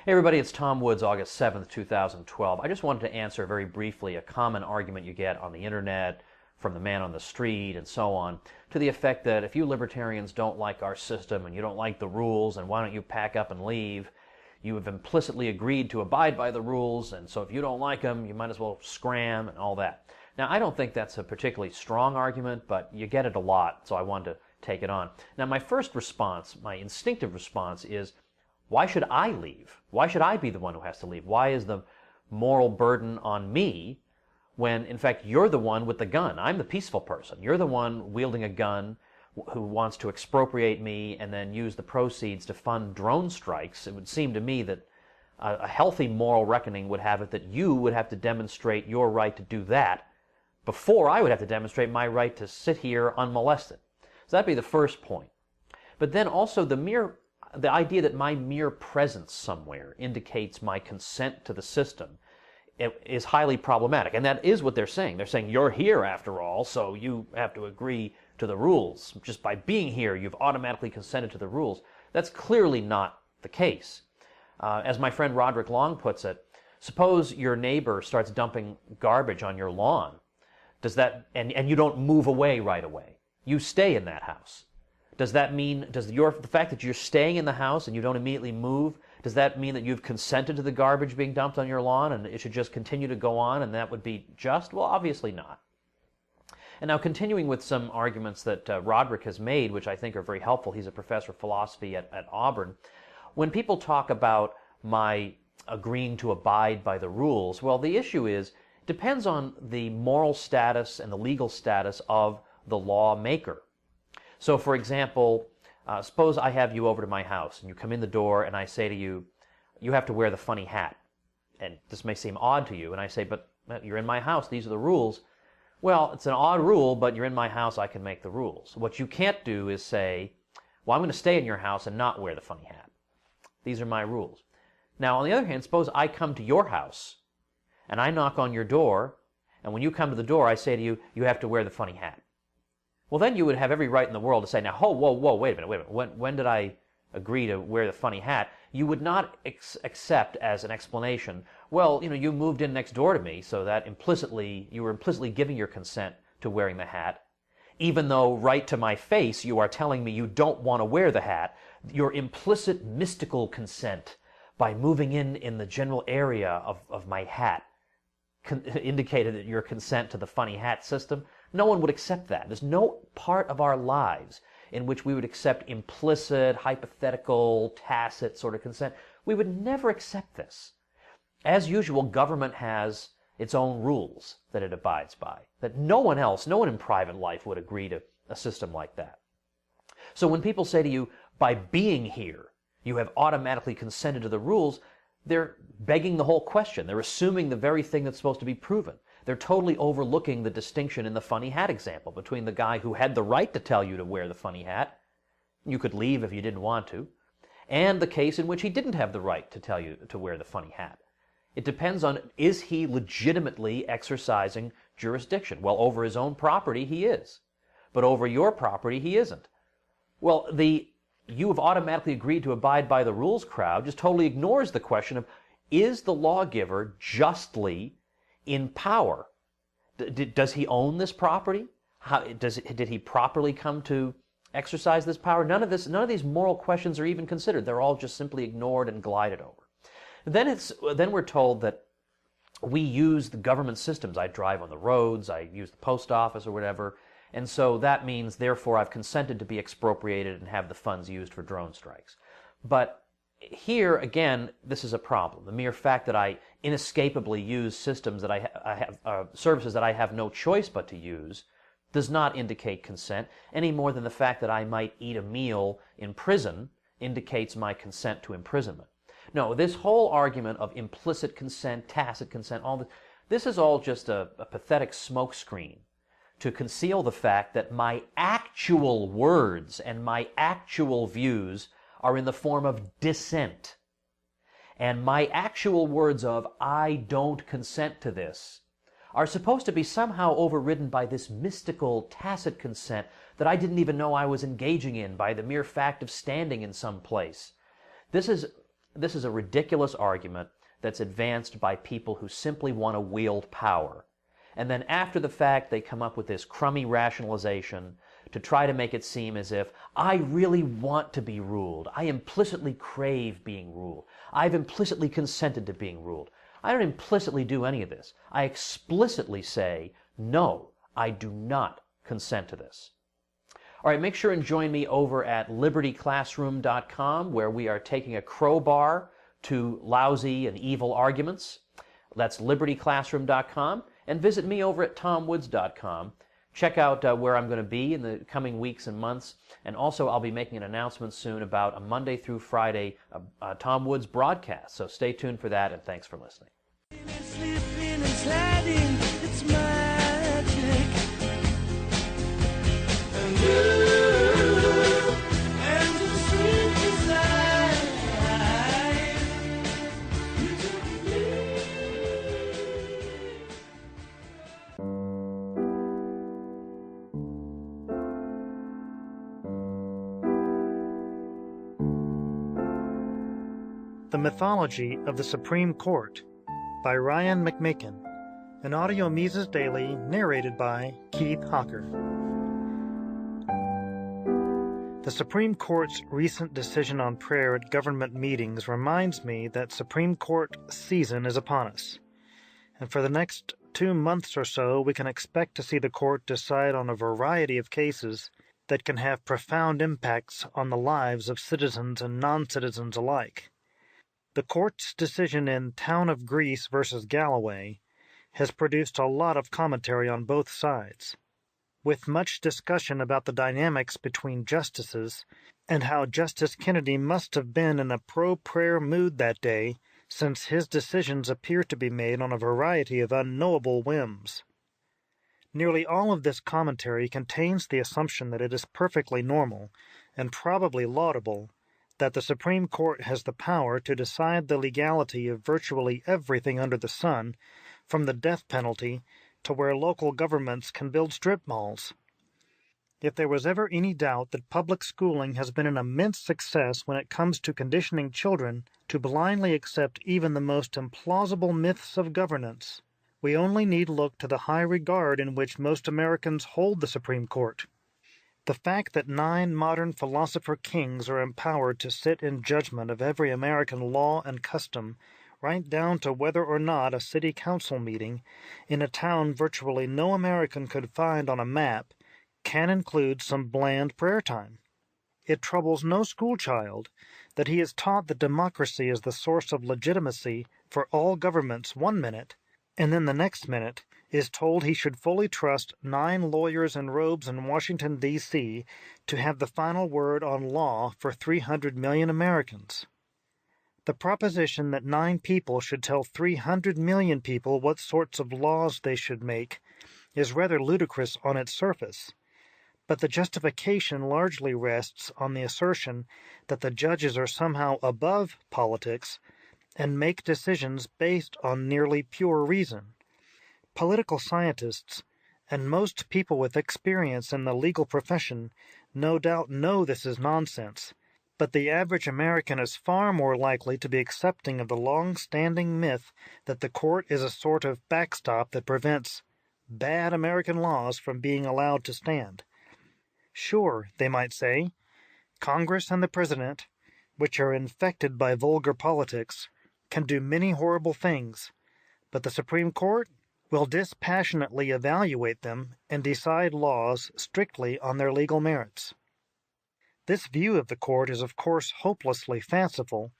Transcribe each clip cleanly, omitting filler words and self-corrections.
Hey everybody, it's Tom Woods, August 7th, 2012. I just wanted to answer very briefly a common argument you get on the internet, from the man on the street, and so on, to the effect that if you libertarians don't like our system and you don't like the rules, and why don't you pack up and leave? You have implicitly agreed to abide by the rules, and so if you don't like them, you might as well scram and all that. Now, I don't think that's a particularly strong argument, but you get it a lot, so I wanted to take it on. Now, my first response, my instinctive response is, why should I leave? Why should I be the one who has to leave? Why is the moral burden on me when, in fact, you're the one with the gun? I'm the peaceful person. You're the one wielding a gun who wants to expropriate me and then use the proceeds to fund drone strikes. It would seem to me that a healthy moral reckoning would have it that you would have to demonstrate your right to do that before I would have to demonstrate my right to sit here unmolested. So that'd be the first point. But then also the idea that my mere presence somewhere indicates my consent to the system is highly problematic. And that is what they're saying. They're saying, you're here after all, so you have to agree to the rules. Just by being here, you've automatically consented to the rules. That's clearly not the case. As my friend Roderick Long puts it, suppose your neighbor starts dumping garbage on your lawn. Does that, and you don't move away right away. You stay in that house. Does that mean, the fact that you're staying in the house and you don't immediately move, does that mean that you've consented to the garbage being dumped on your lawn and it should just continue to go on and that would be just? Well, obviously not. And now continuing with some arguments that Roderick has made, which I think are very helpful. He's a professor of philosophy at Auburn. When people talk about my agreeing to abide by the rules, well, the issue is, it depends on the moral status and the legal status of the lawmaker. So, for example, suppose I have you over to my house, and you come in the door, and I say to you, you have to wear the funny hat. And this may seem odd to you, and I say, but you're in my house, these are the rules. Well, it's an odd rule, but you're in my house, I can make the rules. What you can't do is say, well, I'm going to stay in your house and not wear the funny hat. These are my rules. Now, on the other hand, suppose I come to your house, and I knock on your door, and when you come to the door, I say to you, you have to wear the funny hat. Well, then you would have every right in the world to say, now, whoa, wait a minute. When did I agree to wear the funny hat? You would not accept as an explanation, well, you moved in next door to me, so that you were implicitly giving your consent to wearing the hat, even though right to my face you are telling me you don't want to wear the hat. Your implicit mystical consent by moving in the general area of my hat indicated that your consent to the funny hat system. No one would accept that. There's no part of our lives in which we would accept implicit, hypothetical, tacit sort of consent. We would never accept this. As usual, government has its own rules that it abides by, that no one in private life would agree to a system like that. So when people say to you, by being here, you have automatically consented to the rules, they're begging the whole question. They're assuming the very thing that's supposed to be proven. They're totally overlooking the distinction in the funny hat example between the guy who had the right to tell you to wear the funny hat, you could leave if you didn't want to, and the case in which he didn't have the right to tell you to wear the funny hat. It depends on, is he legitimately exercising jurisdiction? Well, over his own property, he is. But over your property, he isn't. Well, you have automatically agreed to abide by the rules crowd just totally ignores the question of, is the lawgiver justly in power? Does he own this property? Did he properly come to exercise this power? None of these moral questions are even considered. They're all just simply ignored and glided over. Then we're told that we use the government systems. I drive on the roads, I use the post office or whatever, and so that means, therefore, I've consented to be expropriated and have the funds used for drone strikes. But here, again, this is a problem. The mere fact that I inescapably use systems that I have services that I have no choice but to use does not indicate consent, any more than the fact that I might eat a meal in prison indicates my consent to imprisonment. No, this whole argument of implicit consent, tacit consent, this is all just a pathetic smokescreen to conceal the fact that my actual words and my actual views are in the form of dissent. And my actual words of, I don't consent to this, are supposed to be somehow overridden by this mystical, tacit consent that I didn't even know I was engaging in by the mere fact of standing in some place. This is This is a ridiculous argument that's advanced by people who simply want to wield power. And then after the fact, they come up with this crummy rationalization to try to make it seem as if I really want to be ruled. I implicitly crave being ruled. I've implicitly consented to being ruled. I don't implicitly do any of this. I explicitly say, no, I do not consent to this. All right, make sure and join me over at LibertyClassroom.com, where we are taking a crowbar to lousy and evil arguments. That's LibertyClassroom.com. And visit me over at TomWoods.com. Check out where I'm going to be in the coming weeks and months. And also, I'll be making an announcement soon about a Monday through Friday Tom Woods broadcast. So stay tuned for that, and thanks for listening. Slipping and sliding, it's magic. And the sweet desire, you took me. The Mythology of the Supreme Court by Ryan McMaken, an audio Mises Daily narrated by Keith Hawker. The Supreme Court's recent decision on prayer at government meetings reminds me that Supreme Court season is upon us. And for the next 2 months or so, we can expect to see the court decide on a variety of cases that can have profound impacts on the lives of citizens and non-citizens alike. The court's decision in Town of Greece versus Galloway has produced a lot of commentary on both sides, with much discussion about the dynamics between justices and how Justice Kennedy must have been in a pro-prayer mood that day, since his decisions appear to be made on a variety of unknowable whims. Nearly all of this commentary contains the assumption that it is perfectly normal, and probably laudable, that the Supreme Court has the power to decide the legality of virtually everything under the sun, from the death penalty to where local governments can build strip malls. If there was ever any doubt that public schooling has been an immense success when it comes to conditioning children to blindly accept even the most implausible myths of governance, we only need look to the high regard in which most Americans hold the Supreme Court. The fact that 9 modern philosopher kings are empowered to sit in judgment of every American law and custom, right down to whether or not a city council meeting in a town virtually no American could find on a map, can include some bland prayer time. It troubles no schoolchild that he is taught that democracy is the source of legitimacy for all governments 1 minute, and then the next minute is told he should fully trust 9 lawyers in robes in Washington, D.C. to have the final word on law for 300 million Americans. The proposition that 9 people should tell 300 million people what sorts of laws they should make is rather ludicrous on its surface, but the justification largely rests on the assertion that the judges are somehow above politics and make decisions based on nearly pure reason. Political scientists, and most people with experience in the legal profession, no doubt know this is nonsense, but the average American is far more likely to be accepting of the long-standing myth that the court is a sort of backstop that prevents bad American laws from being allowed to stand. Sure, they might say, Congress and the President, which are infected by vulgar politics, can do many horrible things, but the Supreme Court will dispassionately evaluate them and decide laws strictly on their legal merits. This view of the court is of course hopelessly fanciful,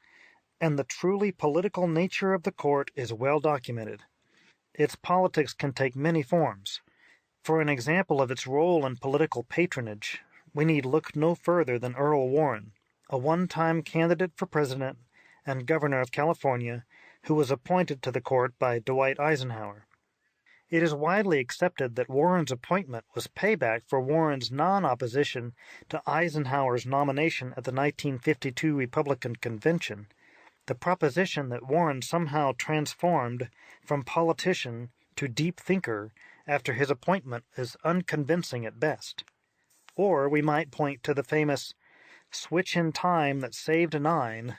and the truly political nature of the court is well documented. Its politics can take many forms. For an example of its role in political patronage, we need look no further than Earl Warren, a one-time candidate for president and governor of California, who was appointed to the court by Dwight Eisenhower. It is widely accepted that Warren's appointment was payback for Warren's non-opposition to Eisenhower's nomination at the 1952 Republican Convention. The proposition that Warren somehow transformed from politician to deep thinker after his appointment is unconvincing at best. Or we might point to the famous switch in time that saved 9,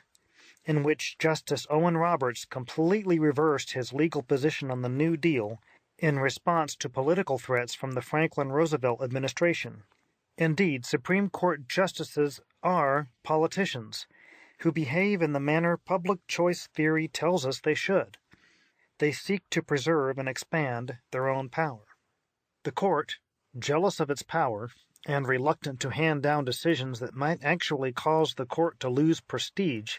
in which Justice Owen Roberts completely reversed his legal position on the New Deal in response to political threats from the Franklin Roosevelt administration. Indeed, Supreme Court justices are politicians who behave in the manner public choice theory tells us they should. They seek to preserve and expand their own power. The court, jealous of its power and reluctant to hand down decisions that might actually cause the court to lose prestige,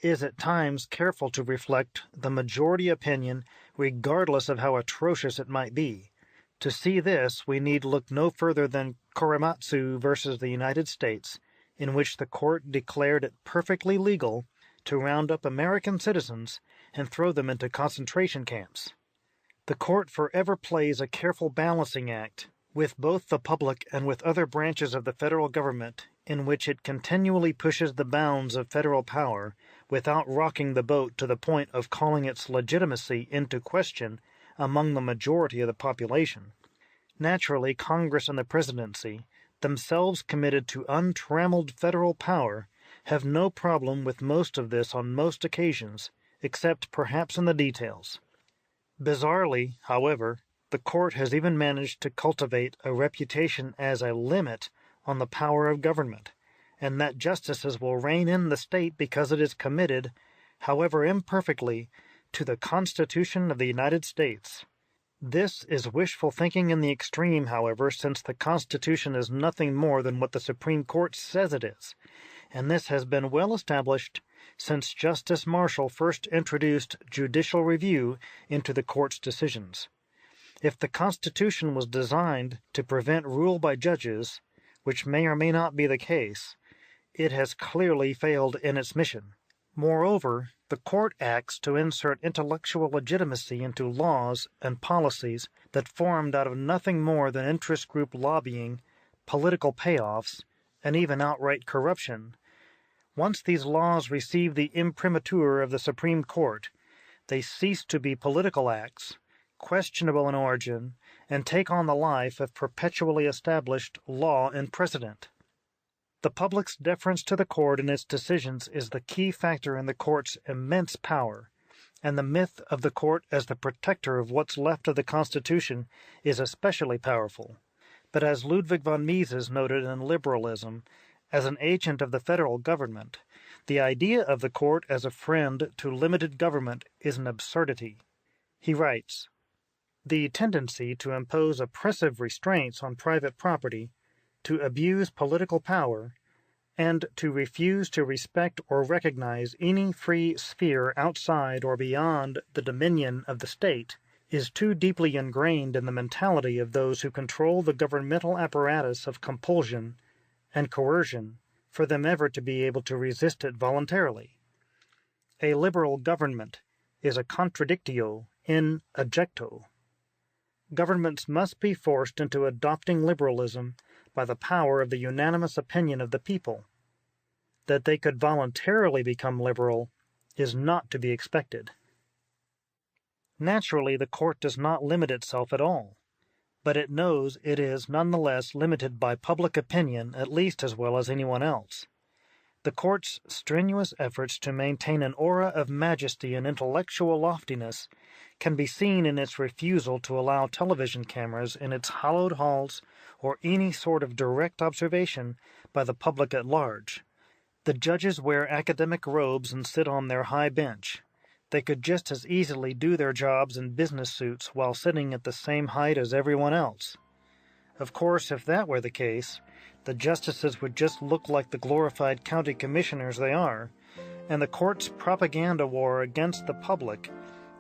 is at times careful to reflect the majority opinion regardless of how atrocious it might be. To see this, we need look no further than Korematsu versus the United States, in which the court declared it perfectly legal to round up American citizens and throw them into concentration camps. The court forever plays a careful balancing act with both the public and with other branches of the federal government, in which it continually pushes the bounds of federal power without rocking the boat to the point of calling its legitimacy into question among the majority of the population. Naturally, Congress and the presidency, themselves committed to untrammeled federal power, have no problem with most of this on most occasions, except perhaps in the details. Bizarrely, however, the court has even managed to cultivate a reputation as a limit on the power of government, and that justices will rein in the state because it is committed, however imperfectly, to the Constitution of the United States. This is wishful thinking in the extreme, however, since the Constitution is nothing more than what the Supreme Court says it is, and this has been well established since Justice Marshall first introduced judicial review into the court's decisions. If the Constitution was designed to prevent rule by judges, which may or may not be the case, it has clearly failed in its mission. Moreover, the court acts to insert intellectual legitimacy into laws and policies that formed out of nothing more than interest group lobbying, political payoffs, and even outright corruption. Once these laws receive the imprimatur of the Supreme Court, they cease to be political acts, questionable in origin, and take on the life of perpetually established law and precedent. The public's deference to the court and its decisions is the key factor in the court's immense power, and the myth of the court as the protector of what's left of the Constitution is especially powerful. But as Ludwig von Mises noted in Liberalism, as an agent of the federal government, the idea of the court as a friend to limited government is an absurdity. He writes, "The tendency to impose oppressive restraints on private property, to abuse political power, and to refuse to respect or recognize any free sphere outside or beyond the dominion of the state is too deeply ingrained in the mentality of those who control the governmental apparatus of compulsion and coercion for them ever to be able to resist it voluntarily. A liberal government is a contradictio in adjecto. Governments must be forced into adopting liberalism by the power of the unanimous opinion of the people. That they could voluntarily become liberal is not to be expected." Naturally, the court does not limit itself at all, but it knows it is nonetheless limited by public opinion at least as well as anyone else. The court's strenuous efforts to maintain an aura of majesty and intellectual loftiness can be seen in its refusal to allow television cameras in its hallowed halls or any sort of direct observation by the public at large. The judges wear academic robes and sit on their high bench. They could just as easily do their jobs in business suits while sitting at the same height as everyone else. Of course, if that were the case, the justices would just look like the glorified county commissioners they are, and the court's propaganda war against the public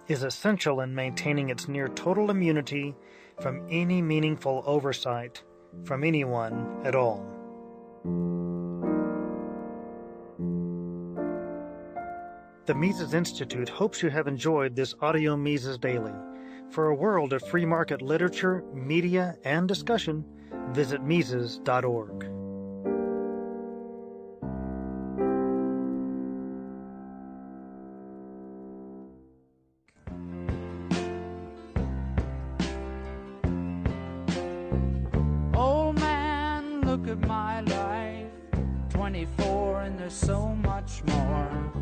is essential in maintaining its near total immunity from any meaningful oversight from anyone at all. The Mises Institute hopes you have enjoyed this Audio Mises Daily. For a world of free market literature, media, and discussion, visit Mises.org. Old man, look at my life. 24 and there's so much more.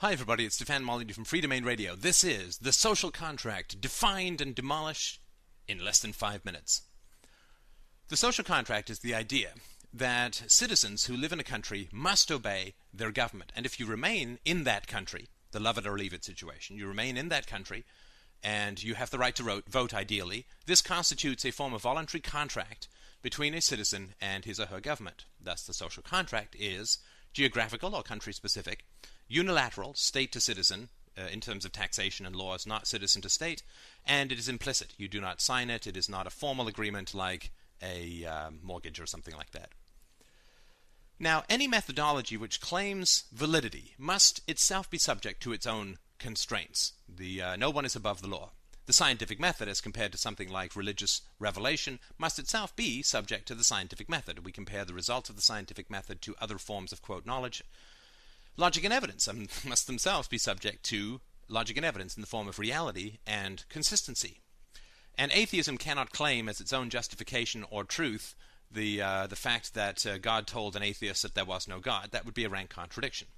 Hi everybody, it's Stefan Molyneux from Free Domain Radio. This is The Social Contract, defined and demolished in less than 5 minutes. The social contract is the idea that citizens who live in a country must obey their government. And if you remain in that country, the love it or leave it situation, you remain in that country and you have the right to vote ideally, this constitutes a form of voluntary contract between a citizen and his or her government. Thus, the social contract is geographical or country specific, unilateral, state to citizen, in terms of taxation and laws, not citizen to state, and it is implicit. You do not sign it. It is not a formal agreement like a mortgage or something like that. Now, any methodology which claims validity must itself be subject to its own constraints. No one is above the law. The scientific method, as compared to something like religious revelation, must itself be subject to the scientific method. We compare the results of the scientific method to other forms of, quote, knowledge. Logic and evidence must themselves be subject to logic and evidence in the form of reality and consistency. And atheism cannot claim as its own justification or truth the fact that God told an atheist that there was no God. That would be a rank contradiction.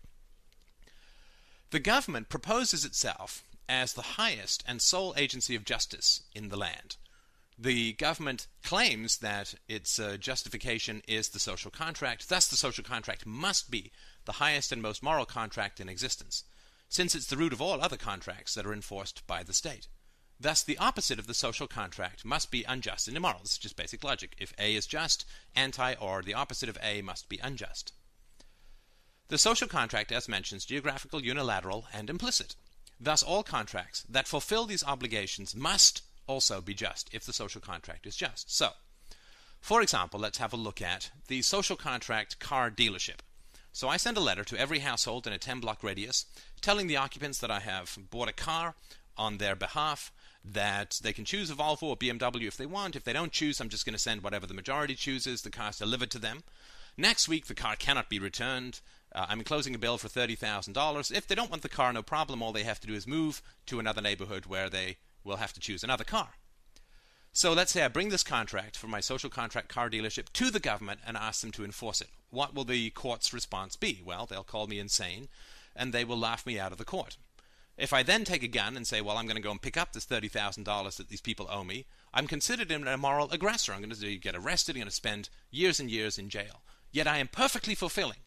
The government proposes itself as the highest and sole agency of justice in the land. The government claims that its justification is the social contract. Thus, the social contract must be the highest and most moral contract in existence, since it's the root of all other contracts that are enforced by the state. Thus, the opposite of the social contract must be unjust and immoral. This is just basic logic. If A is just, or the opposite of A must be unjust. The social contract, as mentioned, is geographical, unilateral, and implicit. Thus, all contracts that fulfill these obligations must also be just if the social contract is just. So, for example, let's have a look at the social contract car dealership. So I send a letter to every household in a 10-block radius telling the occupants that I have bought a car on their behalf, that they can choose a Volvo or BMW if they want. If they don't choose, I'm just going to send whatever the majority chooses. The car's delivered to them. Next week, the car cannot be returned. I'm enclosing a bill for $30,000. If they don't want the car, no problem. All they have to do is move to another neighborhood where they will have to choose another car. So let's say I bring this contract for my social contract car dealership to the government and ask them to enforce it. What will the court's response be? Well, they'll call me insane and they will laugh me out of the court. If I then take a gun and say, well, I'm going to go and pick up this $30,000 that these people owe me, I'm considered an immoral aggressor. I'm going to get arrested. I'm going to spend years and years in jail. Yet I am perfectly fulfilling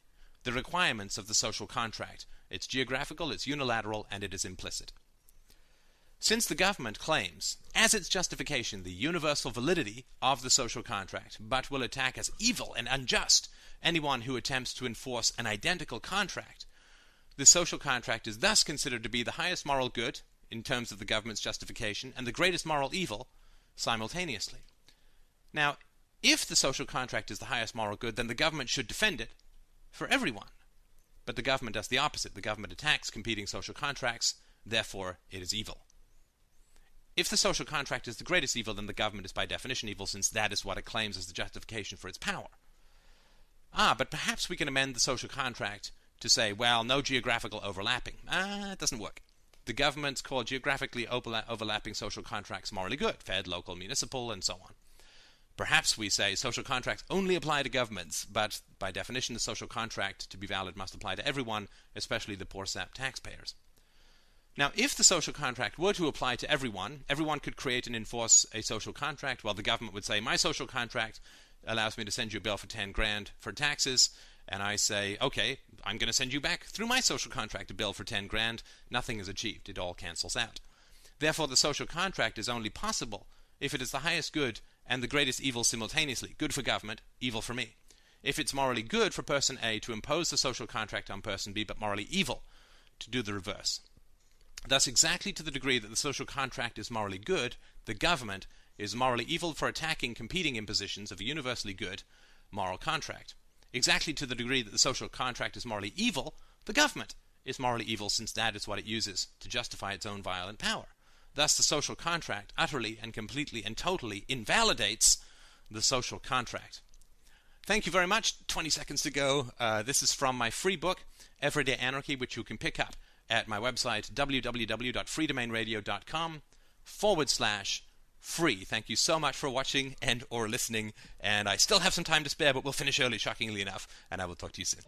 the requirements of the social contract. It's geographical, it's unilateral, and it is implicit. Since the government claims, as its justification, the universal validity of the social contract, but will attack as evil and unjust anyone who attempts to enforce an identical contract, the social contract is thus considered to be the highest moral good in terms of the government's justification and the greatest moral evil simultaneously. Now, if the social contract is the highest moral good, then the government should defend it for everyone. But the government does the opposite. The government attacks competing social contracts, therefore it is evil. If the social contract is the greatest evil, then the government is by definition evil, since that is what it claims as the justification for its power. But perhaps we can amend the social contract to say, well, no geographical overlapping. It doesn't work. The governments call geographically overlapping social contracts morally good, fed, local, municipal, and so on. Perhaps we say social contracts only apply to governments, but by definition the social contract to be valid must apply to everyone, especially the poor sap taxpayers. Now, if the social contract were to apply to everyone, everyone could create and enforce a social contract. Well, the government would say, my social contract allows me to send you a bill for 10 grand for taxes, and I say, okay, I'm going to send you back through my social contract a bill for 10 grand. Nothing is achieved. It all cancels out. Therefore, the social contract is only possible if it is the highest good and the greatest evil simultaneously. Good for government, evil for me. If it's morally good for person A to impose the social contract on person B, but morally evil to do the reverse. Thus, exactly to the degree that the social contract is morally good, the government is morally evil for attacking competing impositions of a universally good moral contract. Exactly to the degree that the social contract is morally evil, the government is morally evil, since that is what it uses to justify its own violent power. Thus, the social contract utterly and completely and totally invalidates the social contract. Thank you very much. 20 seconds to go. This is from my free book, Everyday Anarchy, which you can pick up at my website, www.freedomainradio.com/free. Thank you so much for watching and or listening. And I still have some time to spare, but we'll finish early, shockingly enough. And I will talk to you soon.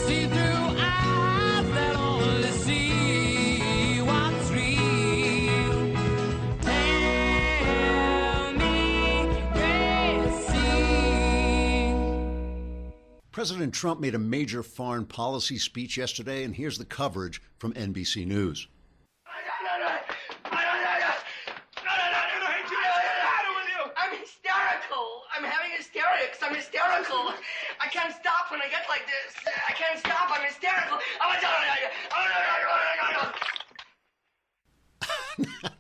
see through eyes that only see what's real. Tell me, Gracie. President Trump made a major foreign policy speech yesterday, and here's the coverage from NBC News. I'm hysterical. I'm having hysterics. I'm hysterical. I can't stop when I get like this. I can't stop. I'm hysterical.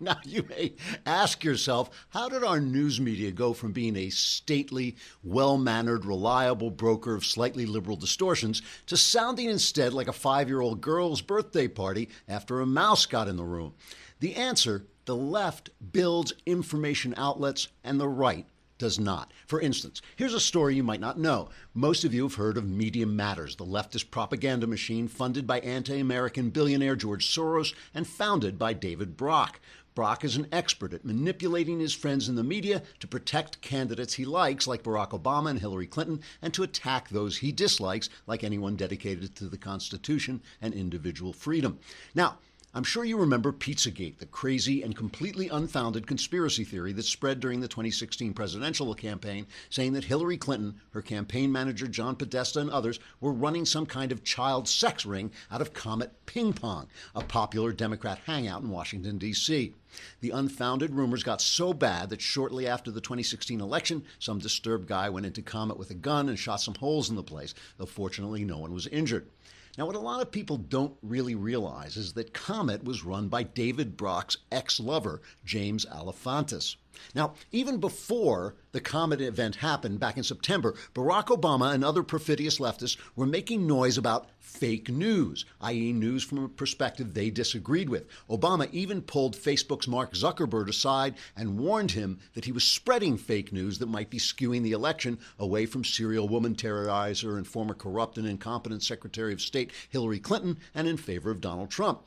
Now, you may ask yourself, how did our news media go from being a stately, well-mannered, reliable broker of slightly liberal distortions to sounding instead like a 5-year-old girl's birthday party after a mouse got in the room? The answer: the left builds information outlets and the right does not. For instance, here's a story you might not know. Most of you have heard of Media Matters, the leftist propaganda machine funded by anti-American billionaire George Soros and founded by David Brock. Brock is an expert at manipulating his friends in the media to protect candidates he likes, like Barack Obama and Hillary Clinton, and to attack those he dislikes, like anyone dedicated to the Constitution and individual freedom. Now, I'm sure you remember Pizzagate, the crazy and completely unfounded conspiracy theory that spread during the 2016 presidential campaign, saying that Hillary Clinton, her campaign manager John Podesta, and others were running some kind of child sex ring out of Comet Ping Pong, a popular Democrat hangout in Washington, D.C. The unfounded rumors got so bad that shortly after the 2016 election, some disturbed guy went into Comet with a gun and shot some holes in the place, though fortunately no one was injured. Now, what a lot of people don't really realize is that Comet was run by David Brock's ex-lover, James Alefantis. Now, even before the Comet event happened back in September, Barack Obama and other perfidious leftists were making noise about fake news, i.e. news from a perspective they disagreed with. Obama even pulled Facebook's Mark Zuckerberg aside and warned him that he was spreading fake news that might be skewing the election away from serial woman terrorizer and former corrupt and incompetent Secretary of State Hillary Clinton and in favor of Donald Trump.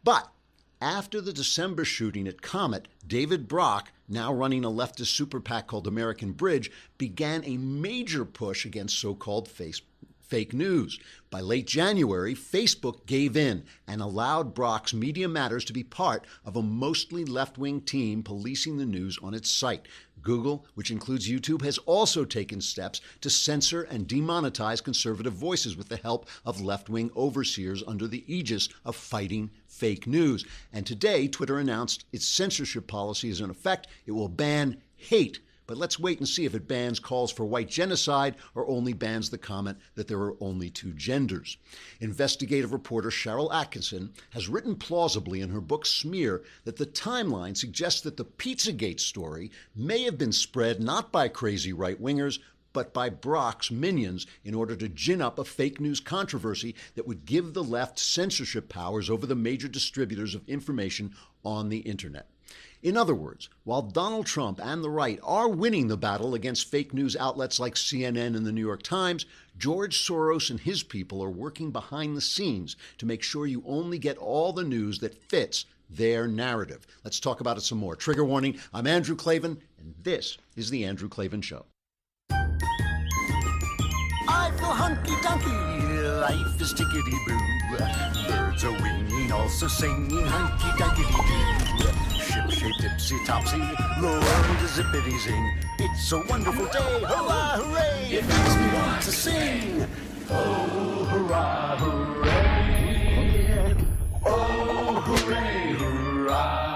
But after the December shooting at Comet, David Brock, now running a leftist super PAC called American Bridge, began a major push against so-called fake news. By late January, Facebook gave in and allowed Brock's Media Matters to be part of a mostly left-wing team policing the news on its site. Google, which includes YouTube, has also taken steps to censor and demonetize conservative voices with the help of left-wing overseers under the aegis of fighting fake news. And today, Twitter announced its censorship policy is in effect. It will ban hate. But let's wait and see if it bans calls for white genocide or only bans the comment that there are only two genders. Investigative reporter Cheryl Atkinson has written plausibly in her book Smear that the timeline suggests that the Pizzagate story may have been spread not by crazy right-wingers, but by Brock's minions in order to gin up a fake news controversy that would give the left censorship powers over the major distributors of information on the internet. In other words, while Donald Trump and the right are winning the battle against fake news outlets like CNN and the New York Times, George Soros and his people are working behind the scenes to make sure you only get all the news that fits their narrative. Let's talk about it some more. Trigger warning, I'm Andrew Klavan, and this is The Andrew Klavan Show. I feel hunky-dunky, life is tickety-boo. Birds are winging, also singing hunky-dunky-doo. Ship-shape, tipsy-topsy, the world is zippity-zing. It's a wonderful day, hurrah, hooray! It makes me want to sing. Oh, hurrah, hooray! Oh, hooray, hurrah!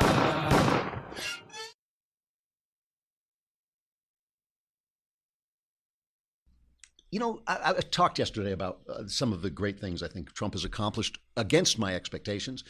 You know, I talked yesterday about some of the great things I think Trump has accomplished against my expectations.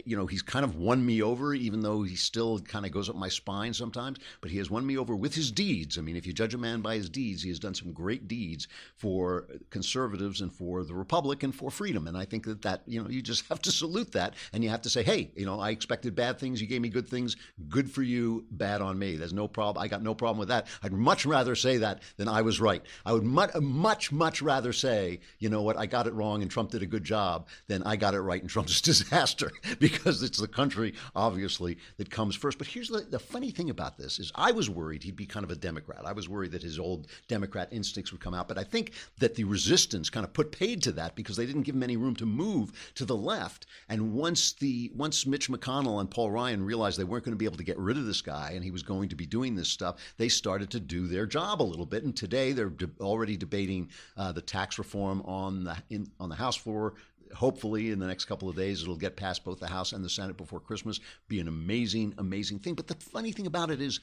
He's kind of won me over, even though he still kind of goes up my spine sometimes. But he has won me over with his deeds. I mean, if you judge a man by his deeds, he has done some great deeds for conservatives and for the Republic and for freedom. And I think that you just have to salute that. And you have to say, hey, I expected bad things. You gave me good things. Good for you, bad on me. There's no problem. I got no problem with that. I'd much rather say that than I was right. I would much, much rather say, you know what, I got it wrong and Trump did a good job than I got it right and Trump's a disaster, because it's the country, obviously, that comes first. But here's the funny thing about this is I was worried he'd be kind of a Democrat. I was worried that his old Democrat instincts would come out. But I think that the resistance kind of put paid to that because they didn't give him any room to move to the left. And once Mitch McConnell and Paul Ryan realized they weren't going to be able to get rid of this guy and he was going to be doing this stuff, they started to do their job a little bit. And today they're already debating the tax reform on the House floor. Hopefully in the next couple of days it'll get past both the House and the Senate before Christmas. Be an amazing, amazing thing. But the funny thing about it is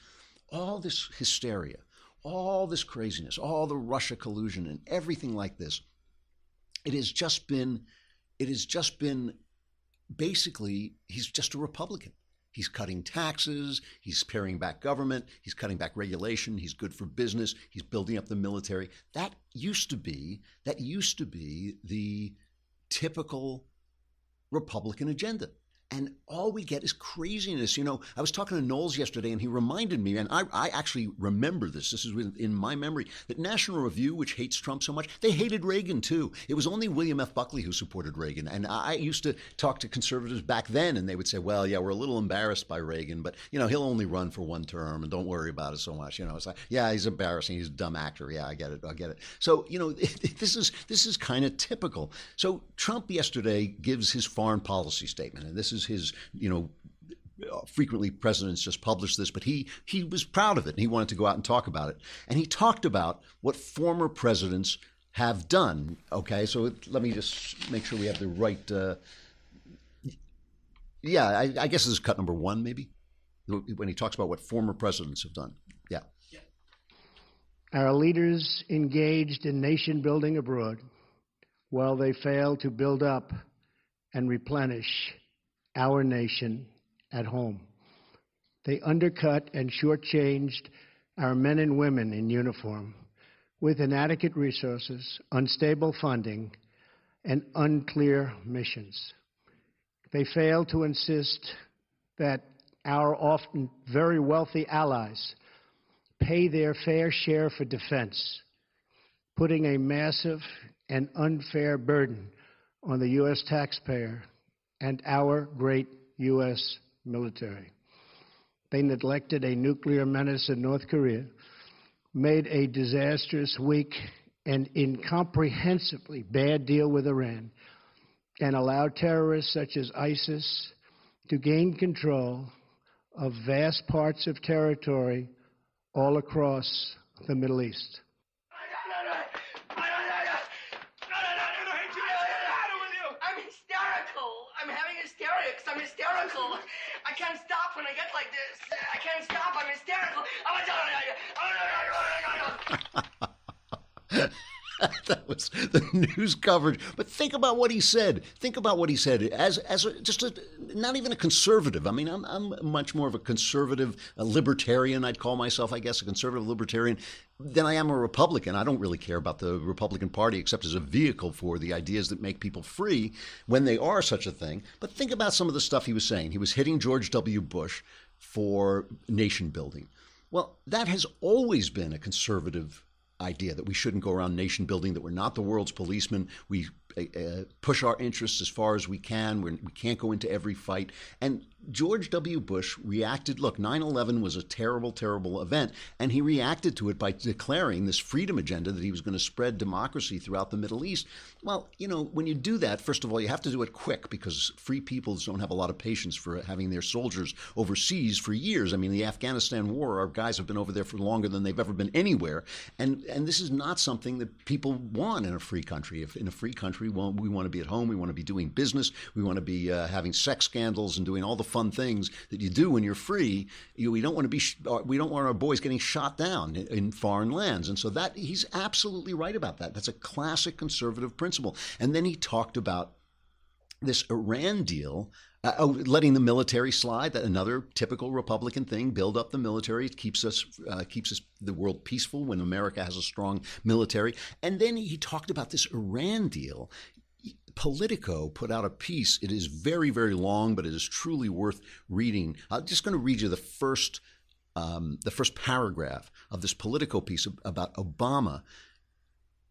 all this hysteria, all this craziness, all the Russia collusion and everything like this, it has just been basically, he's just a Republican. He's cutting taxes, he's paring back government, he's cutting back regulation, he's good for business, he's building up the military. That used to be the typical Republican agenda. And all we get is craziness. You know, I was talking to Knowles yesterday, and he reminded me, and I actually remember this. This is in my memory, that National Review, which hates Trump so much, they hated Reagan, too. It was only William F. Buckley who supported Reagan. And I used to talk to conservatives back then, and they would say, well, yeah, we're a little embarrassed by Reagan, but, you know, he'll only run for one term, and don't worry about it so much. You know, it's like, yeah, he's embarrassing. He's a dumb actor. Yeah, I get it. So, you know, this is kind of typical. So Trump yesterday gives his foreign policy statement, and this is his, you know, frequently presidents just publish this, but he was proud of it and he wanted to go out and talk about it. And he talked about what former presidents have done. Okay, so let me just make sure we have the right. I guess this is cut number 1, maybe, when he talks about what former presidents have done. Yeah. Our leaders engaged in nation building abroad while they failed to build up and replenish our nation at home. They undercut and shortchanged our men and women in uniform with inadequate resources, unstable funding, and unclear missions. They failed to insist that our often very wealthy allies pay their fair share for defense, putting a massive and unfair burden on the U.S. taxpayer and our great U.S. military. They neglected a nuclear menace in North Korea, made a disastrous, weak, and incomprehensibly bad deal with Iran, and allowed terrorists such as ISIS to gain control of vast parts of territory all across the Middle East. I'm hysterical. I can't stop when I get like this. I can't stop. I'm hysterical. That was the news coverage. But think about what he said. Think about what he said as not even a conservative. I mean, I'm much more of a conservative, a libertarian. I'd call myself, I guess, a conservative libertarian than I am a Republican. I don't really care about the Republican Party except as a vehicle for the ideas that make people free when they are such a thing. But think about some of the stuff he was saying. He was hitting George W. Bush for nation building. Well, that has always been a conservative idea, that we shouldn't go around nation building, that we're not the world's policemen. We push our interests as far as we can. We can't go into every fight. And George W. Bush reacted. Look, 9/11 was a terrible, terrible event, and he reacted to it by declaring this freedom agenda that he was going to spread democracy throughout the Middle East. Well, you know, when you do that, first of all, you have to do it quick because free peoples don't have a lot of patience for having their soldiers overseas for years. I mean, the Afghanistan war, our guys have been over there for longer than they've ever been anywhere. And this is not something that people want in a free country. If in a free country, well, we want to be at home, we want to be doing business, we want to be having sex scandals and doing all the fun things that you do when you're free. We don't want our boys getting shot down in foreign lands. And so that he's absolutely right about that. That's a classic conservative principle. And then he talked about this Iran deal, letting the military slide. That another typical Republican thing. Build up the military. It keeps the world peaceful when America has a strong military. And then he talked about this Iran deal. Politico put out a piece. It is very, very long, but it is truly worth reading. I'm just going to read you the first paragraph of this Politico piece about Obama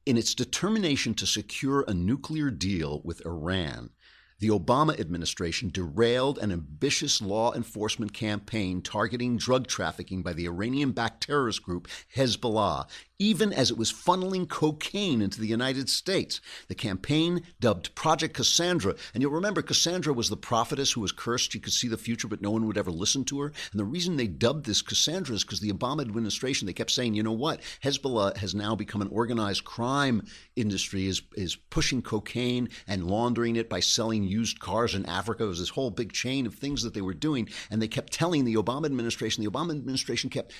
In its determination to secure a nuclear deal with Iran, the Obama administration derailed an ambitious law enforcement campaign targeting drug trafficking by the Iranian-backed terrorist group Hezbollah, even as it was funneling cocaine into the United States. The campaign, dubbed Project Cassandra, and you'll remember Cassandra was the prophetess who was cursed. She could see the future, but no one would ever listen to her. And the reason they dubbed this Cassandra is because the Obama administration, they kept saying, you know what, Hezbollah has now become an organized crime industry, is pushing cocaine and laundering it by selling used cars in Africa. It was this whole big chain of things that they were doing. And they kept telling the Obama administration kept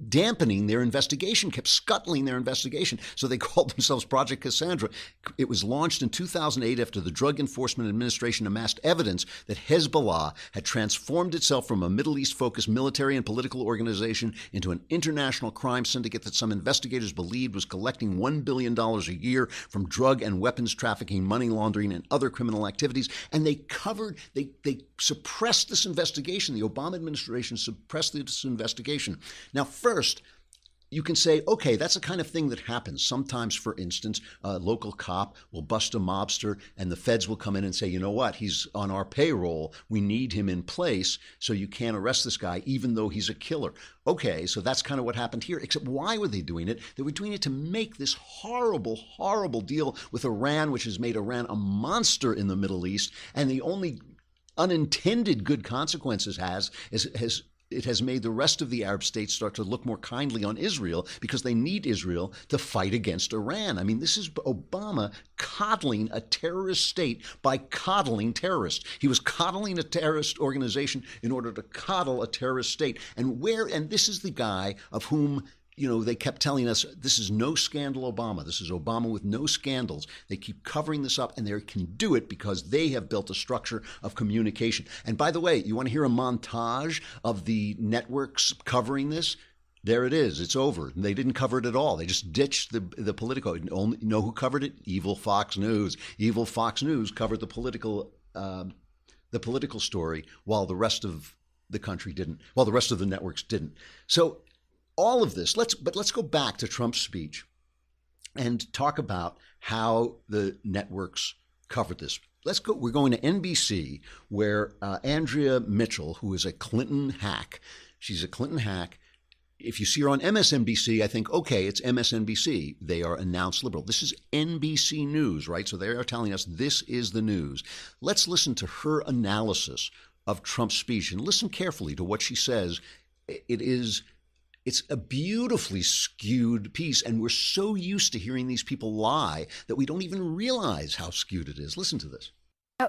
dampening their investigation, kept scuttling their investigation. So they called themselves Project Cassandra. It was launched in 2008 after the Drug Enforcement Administration amassed evidence that Hezbollah had transformed itself from a Middle East-focused military and political organization into an international crime syndicate that some investigators believed was collecting $1 billion a year from drug and weapons trafficking, money laundering, and other criminal activities. And they suppressed this investigation. The Obama administration suppressed this investigation. Now, first, you can say, okay, that's the kind of thing that happens. Sometimes, for instance, a local cop will bust a mobster and the feds will come in and say, you know what, he's on our payroll. We need him in place, so you can't arrest this guy even though he's a killer. Okay, so that's kind of what happened here. Except why were they doing it? They were doing it to make this horrible, horrible deal with Iran, which has made Iran a monster in the Middle East. And the only unintended good consequences it has made the rest of the Arab states start to look more kindly on Israel because they need Israel to fight against Iran. I mean, this is Obama coddling a terrorist state by coddling terrorists. He was coddling a terrorist organization in order to coddle a terrorist state. And this is the guy of whom, you know, they kept telling us this is no scandal Obama. This is Obama with no scandals. They keep covering this up, and they can do it because they have built a structure of communication. And by the way, you want to hear a montage of the networks covering this? There it is. It's over. They didn't cover it at all. They just ditched the Politico. You know who covered it? Evil Fox News. Evil Fox News covered the political story while the rest of the country didn't. While the rest of the networks didn't. So all of this, let's go back to Trump's speech and talk about how the networks covered this. We're going to NBC, where Andrea Mitchell, who is a Clinton hack, she's a Clinton hack. If you see her on MSNBC, I think, okay, it's MSNBC. They are announced liberal. This is NBC News, right? So they are telling us this is the news. Let's listen to her analysis of Trump's speech and listen carefully to what she says. It's a beautifully skewed piece, and we're so used to hearing these people lie that we don't even realize how skewed it is. Listen to this.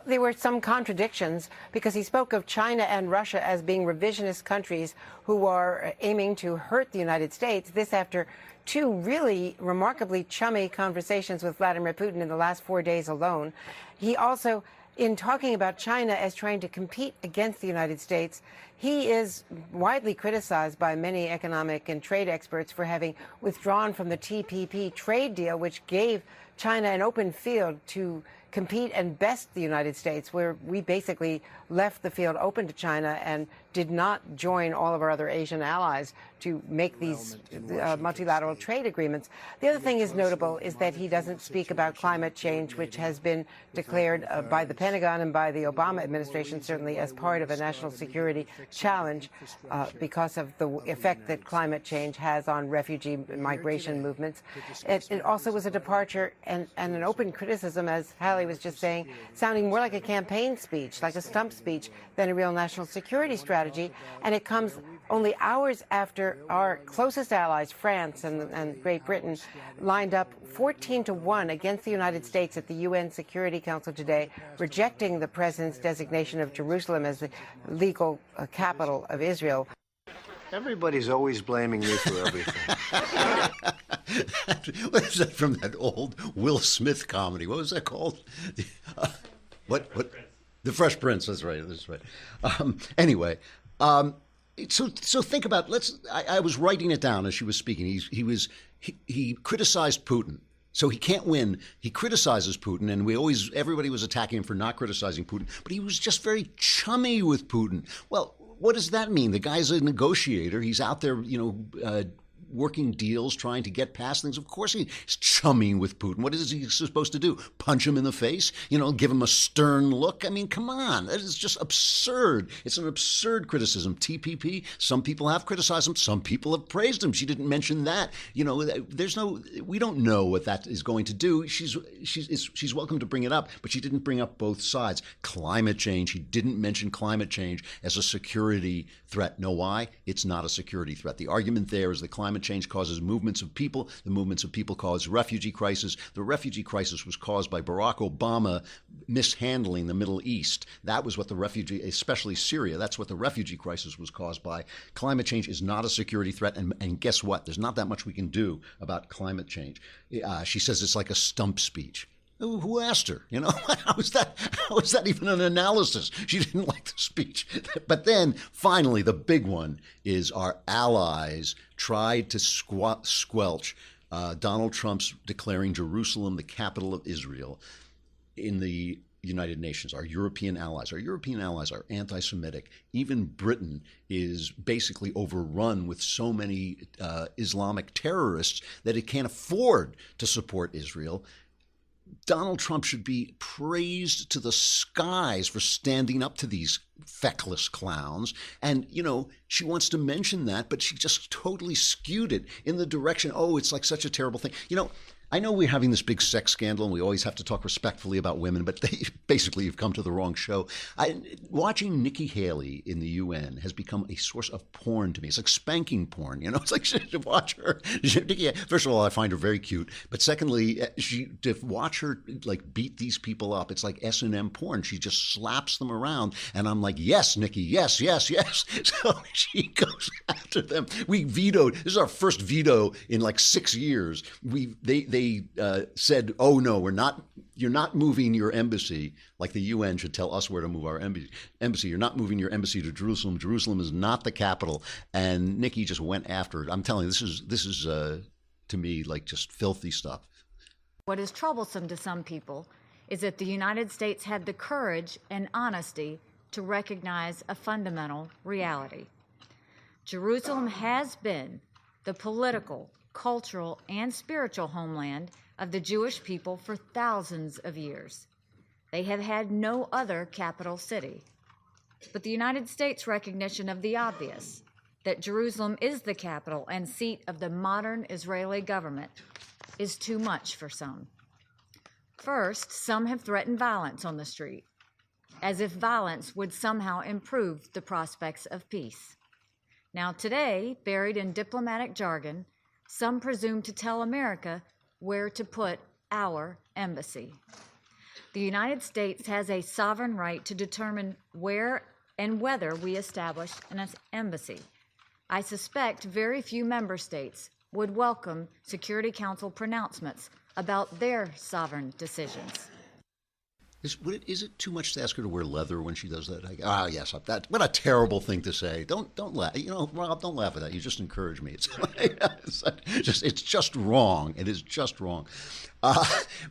There were some contradictions because he spoke of China and Russia as being revisionist countries who are aiming to hurt the United States. This after two really remarkably chummy conversations with Vladimir Putin in the last 4 days alone. He also, in talking about China as trying to compete against the United States, he is widely criticized by many economic and trade experts for having withdrawn from the TPP trade deal, which gave China an open field to compete and best the United States, where we basically left the field open to China and did not join all of our other Asian allies to make these multilateral trade agreements. The other thing is notable is that he doesn't speak about climate change, which has been declared by the Pentagon and by the Obama administration certainly as part of a national security challenge because of the effect that climate change has on refugee migration movements. It also was a departure and an open criticism, as Hallie was just saying, sounding more like a campaign speech, like a stump speech, than a real national security strategy. And it comes only hours after our closest allies, France and Great Britain, lined up 14-1 against the United States at the UN Security Council today, rejecting the president's designation of Jerusalem as the legal capital of Israel. Everybody's always blaming me for everything. What is that from that old Will Smith comedy? What was that called? What? The Fresh Prince. That's right. That's right. Anyway, so think about. I was writing it down as she was speaking. He criticized Putin. So he can't win. He criticizes Putin, and everybody was attacking him for not criticizing Putin. But he was just very chummy with Putin. Well, what does that mean? The guy's a negotiator. He's out there, working deals, trying to get past things. Of course he's chumming with Putin. What is he supposed to do? Punch him in the face? Give him a stern look? I mean, come on. That is just absurd. It's an absurd criticism. TPP, some people have criticized him. Some people have praised him. She didn't mention that. We don't know what that is going to do. She's welcome to bring it up, but she didn't bring up both sides. Climate change. He didn't mention climate change as a security threat. Know why? It's not a security threat. The argument there is that climate change causes movements of people. The movements of people cause refugee crisis. The refugee crisis was caused by Barack Obama mishandling the Middle East. That was what the refugee, especially Syria, that's what the refugee crisis was caused by. Climate change is not a security threat. And guess what? There's not that much we can do about climate change. She says it's like a stump speech. Who asked her? How is that even an analysis? She didn't like the speech. But then, finally, the big one is our allies tried to squelch Donald Trump's declaring Jerusalem the capital of Israel in the United Nations. Our European allies are anti-Semitic. Even Britain is basically overrun with so many Islamic terrorists that it can't afford to support Israel. Donald Trump should be praised to the skies for standing up to these feckless clowns. And, she wants to mention that, but she just totally skewed it in the direction, it's like such a terrible thing. I know we're having this big sex scandal and we always have to talk respectfully about women, but you've come to the wrong show. Watching Nikki Haley in the UN has become a source of porn to me. It's like spanking porn, It's like to watch her. First of all, I find her very cute, but secondly, to watch her like beat these people up, it's like S&M porn. She just slaps them around, and I'm like, yes, Nikki, yes, yes, yes. So she goes after them. We vetoed. This is our first veto in like 6 years. They said, "Oh no, you're not moving your embassy." Like the UN should tell us where to move our embassy. You're not moving your embassy to Jerusalem. Jerusalem is not the capital. And Nikki just went after it. I'm telling you, this is to me like just filthy stuff. What is troublesome to some people is that the United States had the courage and honesty to recognize a fundamental reality. Jerusalem has been the political, cultural, and spiritual homeland of the Jewish people for thousands of years. They have had no other capital city. But the United States' recognition of the obvious, that Jerusalem is the capital and seat of the modern Israeli government, is too much for some. First, some have threatened violence on the street, as if violence would somehow improve the prospects of peace. Now today, buried in diplomatic jargon, some presume to tell America where to put our embassy. The United States has a sovereign right to determine where and whether we establish an embassy. I suspect very few member states would welcome Security Council pronouncements about their sovereign decisions. Is it too much to ask her to wear leather when she does that? Yes. What a terrible thing to say. Don't laugh. Rob, don't laugh at that. You just encourage me. It's just wrong. It is just wrong.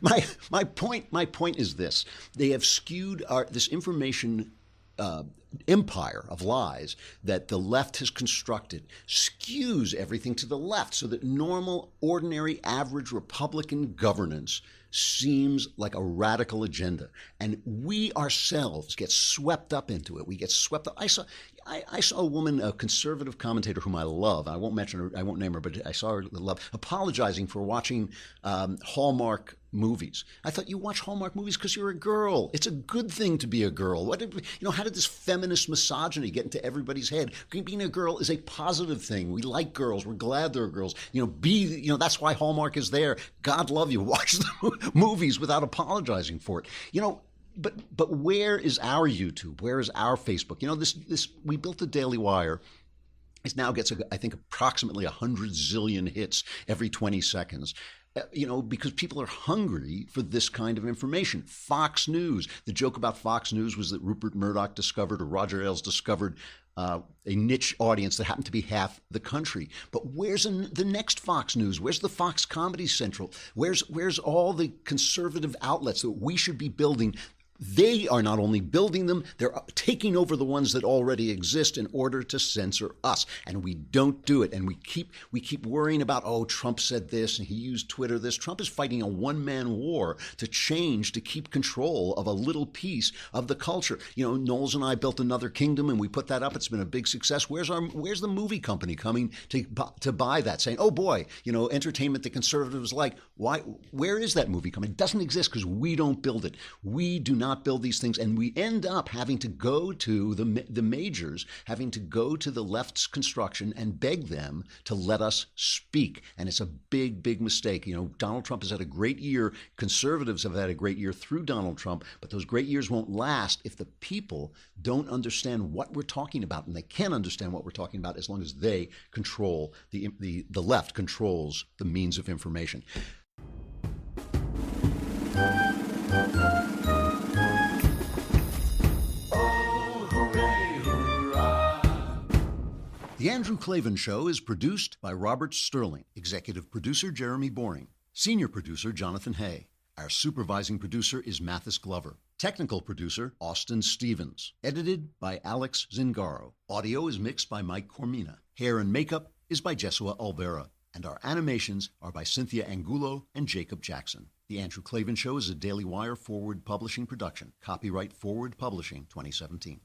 My point is this: they have skewed this information empire of lies that the left has constructed, skews everything to the left so that normal, ordinary, average Republican governance seems like a radical agenda. And we ourselves get swept up into it. We get swept up. I saw a woman, a conservative commentator whom I love. I won't mention her, I won't name her, but I saw her love, apologizing for watching Hallmark movies. I thought, you watch Hallmark movies because you're a girl. It's a good thing to be a girl. How did this feminist misogyny get into everybody's head? Being a girl is a positive thing. We like girls. We're glad there are girls. That's why Hallmark is there. God love you. Watch the movies without apologizing for it. But where is our YouTube? Where is our Facebook? This we built the Daily Wire. It now gets, I think, approximately 100 zillion hits every 20 seconds. Because people are hungry for this kind of information. Fox News. The joke about Fox News was that Rupert Murdoch discovered, or Roger Ailes discovered, a niche audience that happened to be half the country. But where's the next Fox News? Where's the Fox Comedy Central? Where's all the conservative outlets that we should be building They are not only building them, they're taking over the ones that already exist in order to censor us. And we don't do it. And we keep worrying about, oh, Trump said this and he used Twitter this. Trump is fighting a one-man war to change, to keep control of a little piece of the culture. You know, Knowles and I built Another Kingdom and we put that up. It's been a big success. Where's the movie company coming to buy that, saying, oh boy, you know, entertainment the conservatives like? Why? Where is that movie coming? It doesn't exist because we don't build it. We do not build these things, and we end up having to go to the majors, having to go to the left's construction and beg them to let us speak. And it's a big, big mistake. You know, Donald Trump has had a great year. Conservatives have had a great year through Donald Trump, but those great years won't last if the people don't understand what we're talking about. And they can understand what we're talking about as long as they control, the left controls the means of information. The Andrew Klavan Show is produced by Robert Sterling, executive producer Jeremy Boring, senior producer Jonathan Hay. Our supervising producer is Mathis Glover. Technical producer Austin Stevens. Edited by Alex Zingaro. Audio is mixed by Mike Cormina. Hair and makeup is by Jesua Olvera. And our animations are by Cynthia Angulo and Jacob Jackson. The Andrew Klavan Show is a Daily Wire Forward Publishing production. Copyright Forward Publishing 2017.